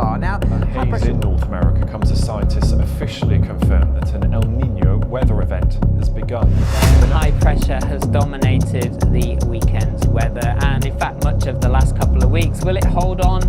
far. Now, Haze in North America comes as scientists officially confirm that an El Nino weather event has begun. High pressure has dominated the weekend's weather, and in fact much of the last couple of weeks. Will it hold on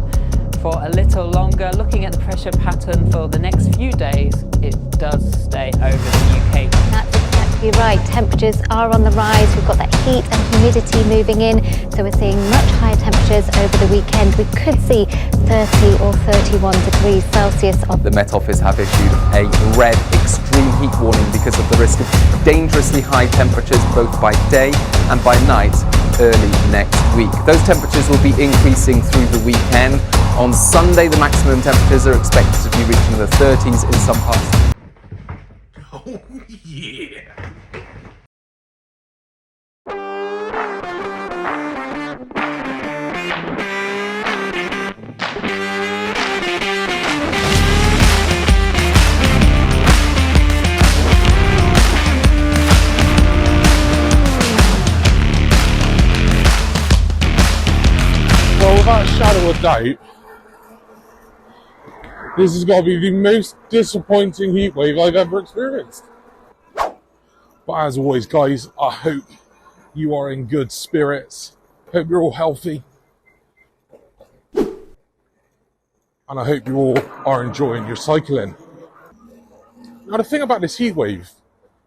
for a little longer? Looking at the pressure pattern for the next few days, it does stay over the UK. That's exactly right. Temperatures are on the rise. We've got that heat and humidity moving in, so we're seeing much higher temperatures over the weekend. We could see 30 or 31 degrees Celsius. The Met Office have issued a red extreme heat warning because of the risk of dangerously high temperatures both by day and by night early next week. Those temperatures will be increasing through the weekend. On Sunday, the maximum temperatures are expected to be reaching the 30s in some parts. Oh, yeah. Well, without a shadow of doubt, this has got to be the most disappointing heat wave I've ever experienced. But as always, guys, I hope you are in good spirits. Hope you're all healthy. And I hope you all are enjoying your cycling. Now, the thing about this heat wave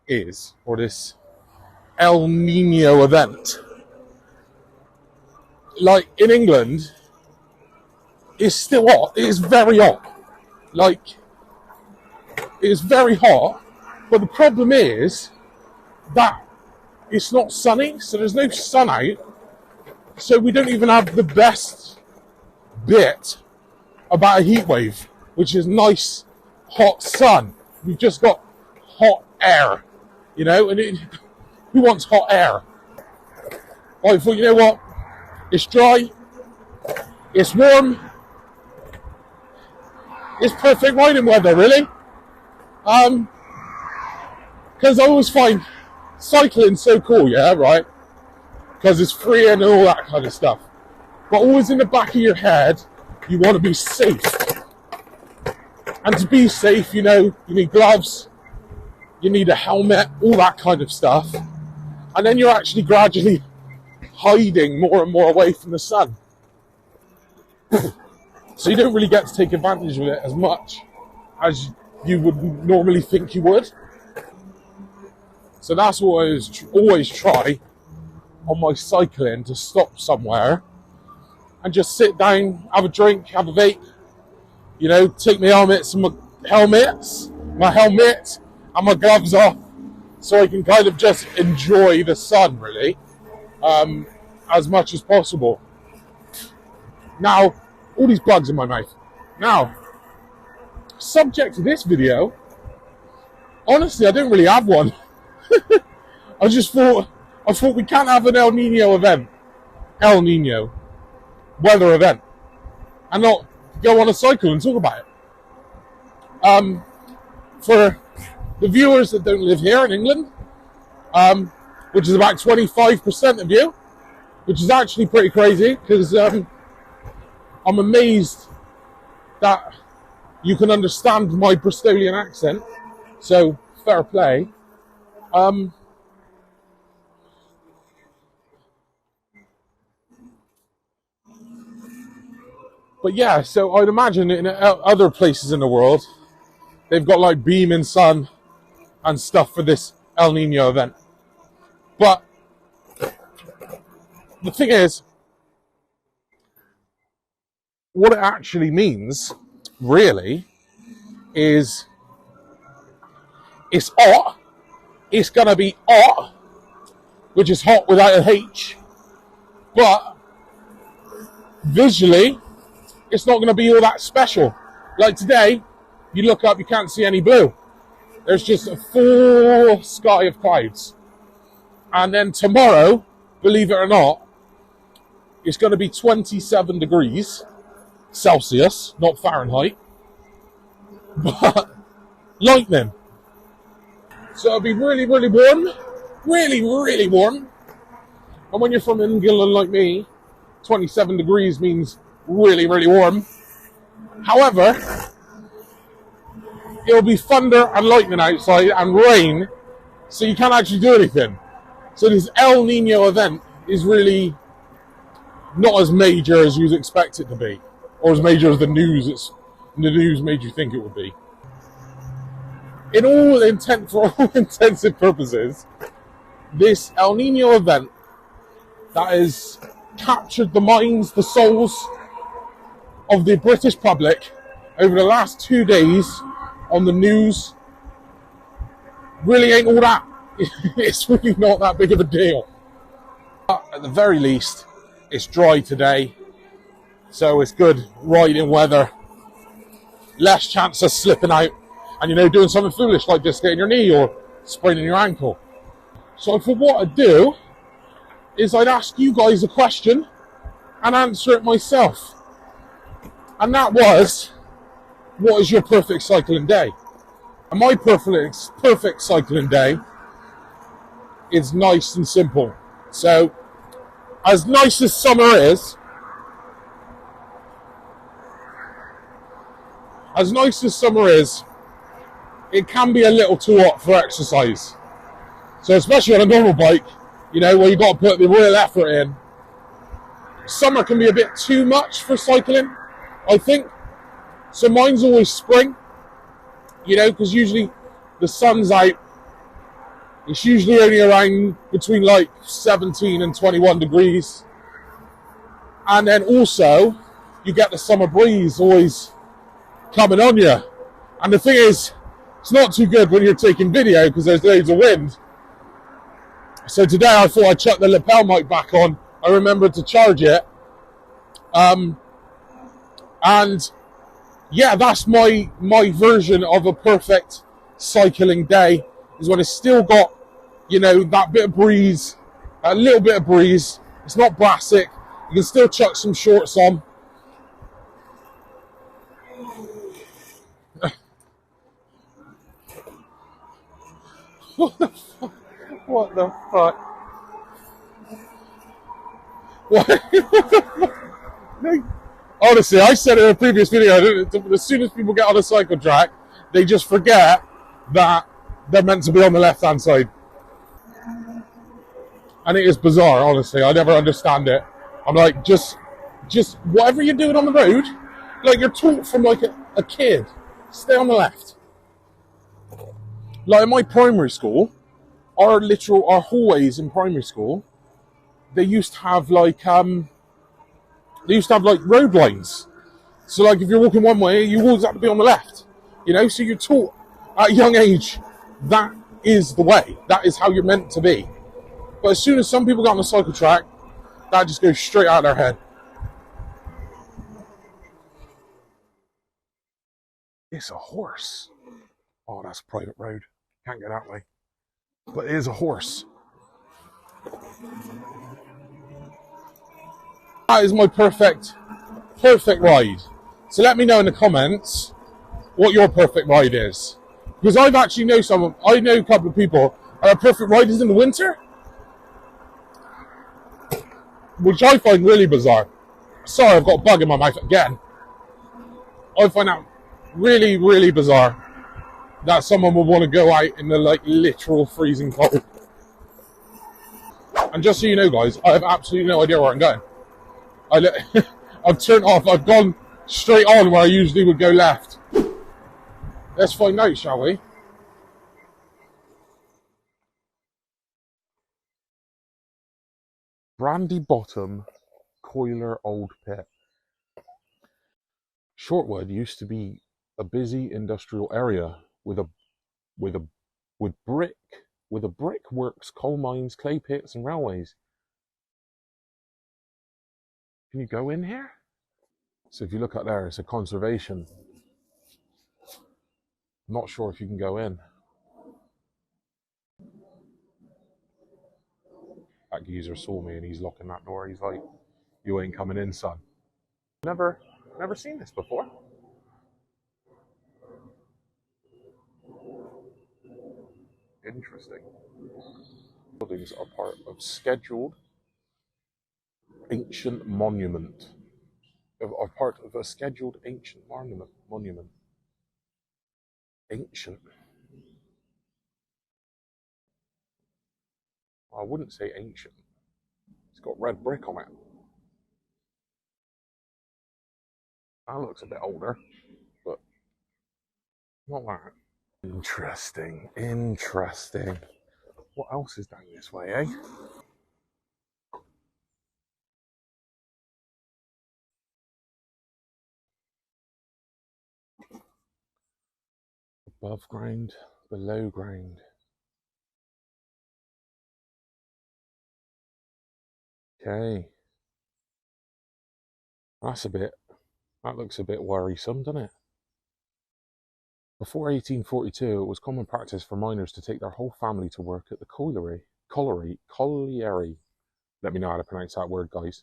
is, or this El Nino event, like in England, it's still hot. It is very hot. Like, it is very hot, but the problem is that it's not sunny, so there's no sun out, so we don't even have the best bit about a heat wave, which is nice, hot sun. We've just got hot air, you know, and who wants hot air? I thought, you know what, it's dry, it's warm, it's perfect riding weather, really. Because I always find cycling so cool, yeah, right? Because it's free and all that kind of stuff. But always in the back of your head, you want to be safe. And to be safe, you know, you need gloves, you need a helmet, all that kind of stuff. And then you're actually gradually hiding more and more away from the sun. So you don't really get to take advantage of it as much as you would normally think you would. So that's what I always try on my cycling, to stop somewhere and just sit down, have a drink, have a vape, you know, take my helmet and my gloves off, so I can kind of just enjoy the sun, really, as much as possible. Now, all these bugs in my mouth. Now, subject to this video, honestly, I don't really have one. I thought we can't have an El Nino weather event, and not go on a cycle and talk about it. For the viewers that don't live here in England, which is about 25% of you, which is actually pretty crazy, because I'm amazed that you can understand my Bristolian accent, so fair play. But yeah, so I'd imagine in other places in the world, they've got like beaming sun and stuff for this El Nino event. But the thing is, what it actually means, really, is it's hot, it's going to be hot, which is hot without a H, but visually, it's not going to be all that special. Like today, you look up, you can't see any blue. There's just a full sky of clouds. And then tomorrow, believe it or not, it's going to be 27 degrees Celsius, not Fahrenheit, but lightning. So it'll be really, really warm, really, really warm. And when you're from England like me, 27 degrees means really, really warm. However, it'll be thunder and lightning outside and rain, so you can't actually do anything. So this El Nino event is really not as major as you'd expect it to be, or as major as the news made you think it would be. For all intents and purposes, this El Nino event that has captured the minds, the souls of the British public over the last 2 days on the news really ain't all that. It's really not that big of a deal. But at the very least, it's dry today, so it's good riding weather. Less chance of slipping out and, doing something foolish like dislocating your knee or spraining your ankle. So for what I'd do is I'd ask you guys a question and answer it myself. And that was, what is your perfect cycling day? And my perfect cycling day is nice and simple. So, as nice as summer is, it can be a little too hot for exercise. So especially on a normal bike, where you've got to put the real effort in. Summer can be a bit too much for cycling, I think. So mine's always spring, because usually the sun's out. It's usually only around between like 17 and 21 degrees. And then also, you get the summer breeze always coming on you. And the thing is, it's not too good when you're taking video because there's loads of wind. So today I thought I'd chuck the lapel mic back on. I remembered to charge it. And yeah, that's my version of a perfect cycling day, is when it's still got, that bit of breeze, a little bit of breeze. It's not brassic. You can still chuck some shorts on. What the fuck? What the fuck? What? No. Honestly, I said in a previous video, as soon as people get on a cycle track, they just forget that they're meant to be on the left-hand side. And it is bizarre, honestly. I never understand it. I'm like, just whatever you're doing on the road, like you're taught from like a kid, stay on the left. Like in my primary school, our hallways in primary school, they used to have like road lines. So like if you're walking one way, you always have to be on the left. So you're taught at a young age that is the way. That is how you're meant to be. But as soon as some people get on the cycle track, that just goes straight out of their head. It's a horse. Oh, that's a private road. Can't go that way. But it is a horse. That is my perfect ride. So let me know in the comments what your perfect ride is. Because I know a couple of people, and a perfect ride is in the winter, which I find really bizarre. Sorry, I've got a bug in my mouth again. I find that really, really bizarre that someone would want to go out in the literal freezing cold. And just so you know, guys, I have absolutely no idea where I'm going. I've turned off. I've gone straight on where I usually would go left. Let's find out, shall we? Brandy Bottom, Coiler Old Pit. Shortwood used to be a busy industrial area with brickworks, coal mines, clay pits, and railways. Can you go in here? So if you look up there, it's a conservation. I'm not sure if you can go in. That geezer saw me and he's locking that door. He's like, "You ain't coming in, son." Never seen this before. Interesting. Buildings are part of scheduled ancient monument. are part of a scheduled ancient monument. Ancient. I wouldn't say ancient. It's got red brick on it. That looks a bit older, but not that. Interesting, interesting. What else is down this way, eh? Above ground, below ground. Okay. That looks a bit worrisome, doesn't it? Before 1842, it was common practice for miners to take their whole family to work at the colliery. Let me know how to pronounce that word, guys.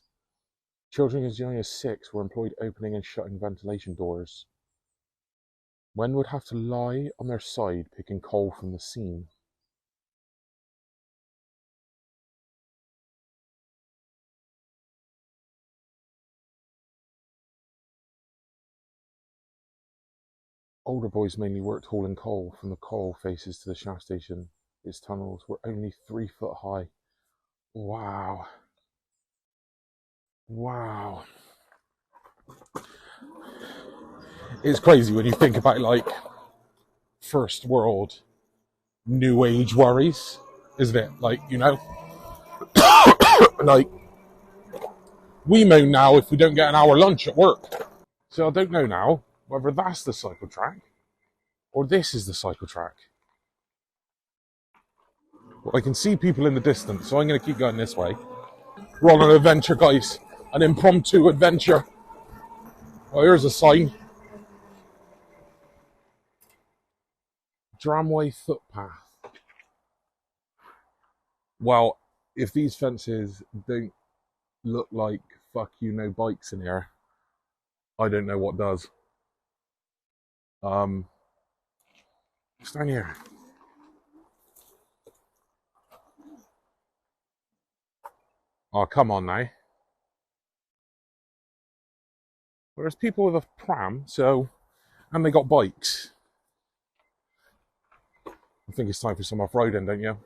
Children as young as 6 were employed opening and shutting ventilation doors. Men would have to lie on their side picking coal from the seam. Older boys mainly worked hauling coal from the coal faces to the shaft station. Its tunnels were only 3 foot high. Wow. Wow. It's crazy when you think about like first world new age worries, isn't it? Like, you know, like we moan now if we don't get an hour lunch at work. So I don't know now whether that's the cycle track or this is the cycle track. Well, I can see people in the distance, so I'm going to keep going this way. We're on an adventure, guys. An impromptu adventure. Oh, here's a sign. Tramway footpath. Well, if these fences don't look like fuck you, no bikes in here, I don't know what does. Stand here. Oh, come on now. Well, there's people with a pram, and they got bikes. I think it's time for some off-roading, don't you?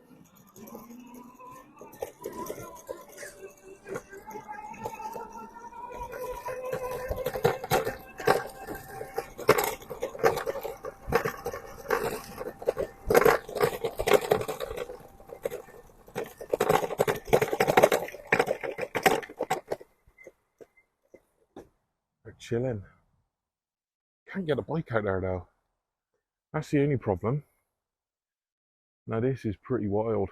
They're chilling. Can't get a bike out there though. That's the only problem. Now this is pretty wild.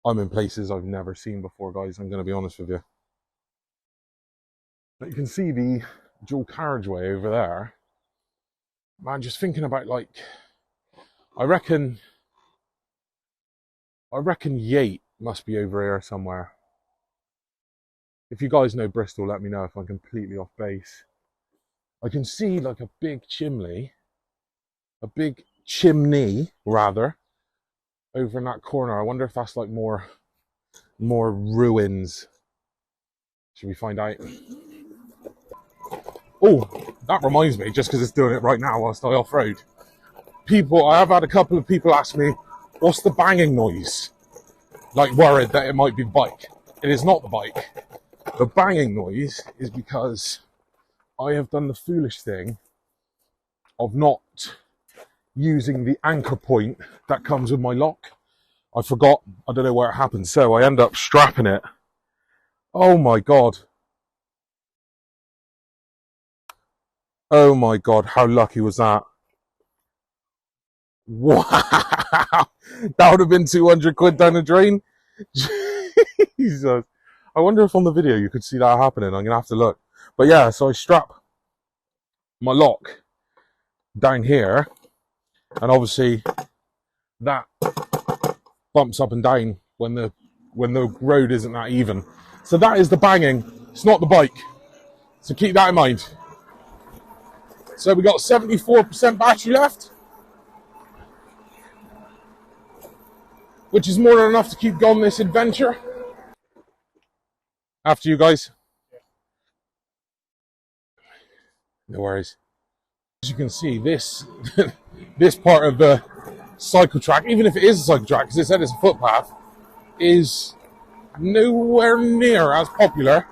I'm in places I've never seen before, guys. I'm going to be honest with you. But you can see the dual carriageway over there. Man, just thinking about like, I reckon Yate must be over here somewhere. If you guys know Bristol, let me know if I'm completely off base. I can see like a big chimney rather, over in that corner. I wonder if that's like more ruins. Should we find out? Oh, that reminds me, just because it's doing it right now whilst I off-road. I have had a couple of people ask me, what's the banging noise? Like worried that it might be the bike. It is not the bike. The banging noise is because I have done the foolish thing of not using the anchor point that comes with my lock. I forgot, I don't know where it happened, so I end up strapping it. Oh my god. Oh my god, how lucky was that? Wow! That would have been 200 quid down the drain. Jesus. I wonder if on the video you could see that happening. I'm going to have to look. But yeah, so I strap my lock down here, and obviously that bumps up and down when the road isn't that even. So that is the banging. It's not the bike. So keep that in mind. So we got 74% battery left, which is more than enough to keep going this adventure. After you guys. No worries. As you can see, this this part of the cycle track, even if it is a cycle track, because it said it's a footpath, is nowhere near as popular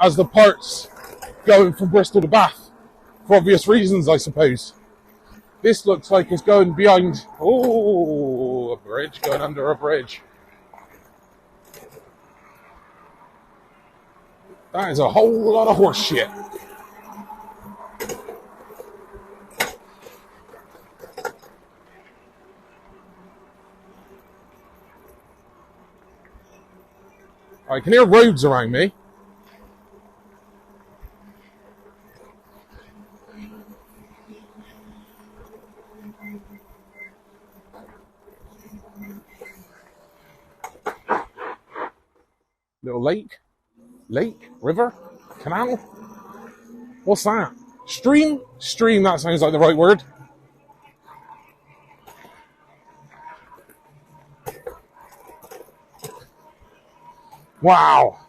as the parts going from Bristol to Bath, for obvious reasons, I suppose. This looks like it's going behind, oh, a bridge, going under a bridge. That is a whole lot of horse shit. I can hear roads around me. Little lake, river, canal. What's that? Stream? Stream, that sounds like the right word. Wow.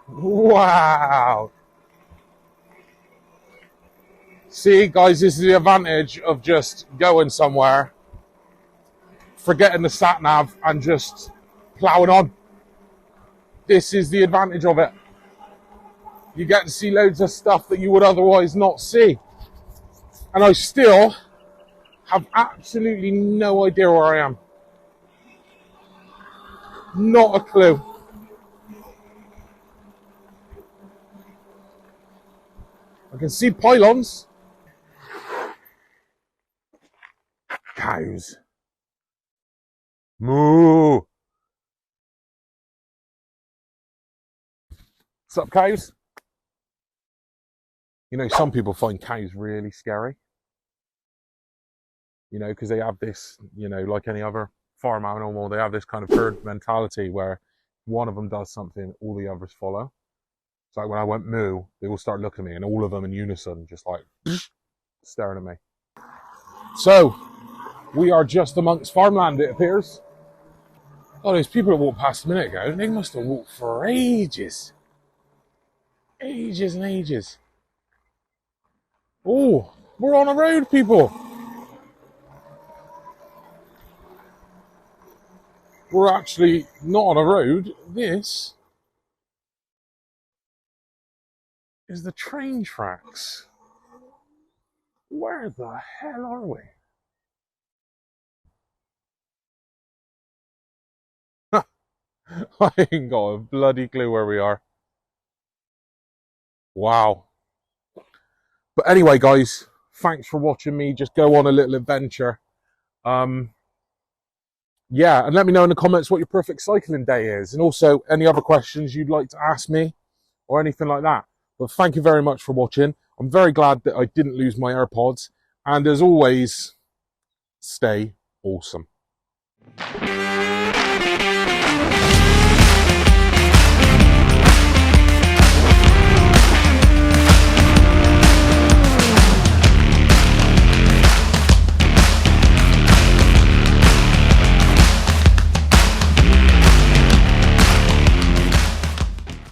Wow. See, guys, this is the advantage of just going somewhere, forgetting the sat nav and just ploughing on. This is the advantage of it. You get to see loads of stuff that you would otherwise not see. And I still have absolutely no idea where I am. Not a clue. I can see pylons. Cows. Moo. What's up, cows? You know, some people find cows really scary. You know, because they have this, you know, like any other farm animal, they have this kind of herd mentality where one of them does something, all the others follow. It's like when I went moo, they all start looking at me and all of them in unison, just like staring at me. So, we are just amongst farmland, it appears. Oh, those people that walked past a minute ago, they must have walked for ages. Ages and ages. Oh, we're on a road, people. We're actually not on a road. This is the train tracks. Where the hell are we? I ain't got a bloody clue where we are. Wow. But anyway, guys, thanks for watching me just go on a little adventure. Yeah, and let me know in the comments what your perfect cycling day is, and also any other questions you'd like to ask me or anything like that. But thank you very much for watching. I'm very glad that I didn't lose my AirPods, and as always, stay awesome.